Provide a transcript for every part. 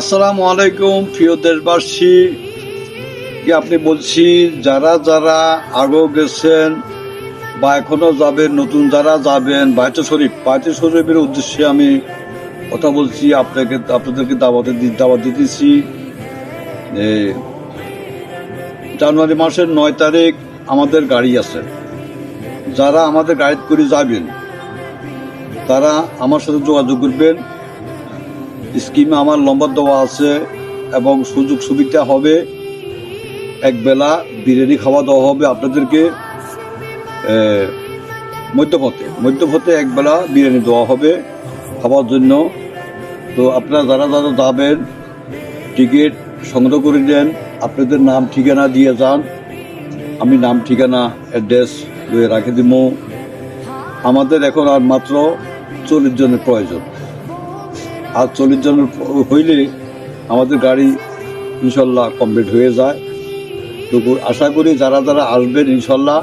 আসসালামু আলাইকুম প্রিয় দেশবাসী, কি আপনি বলছি যারা যারা আগেও গেছেন বা এখনো যাবেন, নতুন যারা যাবেন বায়তুল শরীফের উদ্দেশ্যে আমি কথা বলছি। আপনাদেরকে দাওয়াত দিতেছি। জানুয়ারি মাসের 9 তারিখ আমাদের গাড়ি আছে। যারা আমাদের গাইড করে যাবেন তারা আমার সাথে যোগাযোগ করবেন। স্কিমে আমার নম্বর দেওয়া আছে এবং সুযোগ সুবিধা হবে। একবেলা বিরিয়ানি খাওয়া দাওয়া হবে আপনাদেরকে। মধ্যপথে একবেলা বিরিয়ানি দেওয়া হবে খাওয়ার জন্য। তো আপনারা যারা যারা যাবেন টিকিট সংগ্রহ করে দেন, আপনাদের নাম ঠিকানা দিয়ে যান। আমি নাম ঠিকানা অ্যাড্রেস রাখে দিব। আমাদের এখন আর মাত্র 40 জনের প্রয়োজন। আর 40 জনের হইলে আমাদের গাড়ি ইনশাল্লাহ কমপ্লিট হয়ে যায়। তো আশা করি যারা যারা আসবেন ইনশাল্লাহ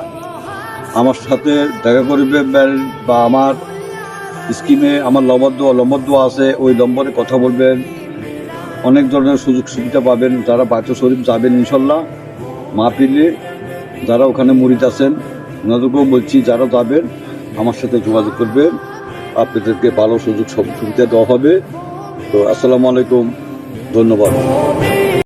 আমার সাথে দেখা করবেন বা আমার স্কিমে আমার নম্বর দেওয়া আছে, ওই নম্বরে কথা বলবেন। অনেক ধরনের সুযোগ সুবিধা পাবেন। যারা বায়তুল শরীফ যাবেন ইনশাল্লাহ মাহফিলে, যারা ওখানে মুরিদ আছেন ওনাদেরকেও বলছি যারা যাবেন আমার সাথে যোগাযোগ করবেন, আপনাদেরকে ভালো সুযোগ সুবিধা দেওয়া হবে। তো আসসালামু আলাইকুম, ধন্যবাদ।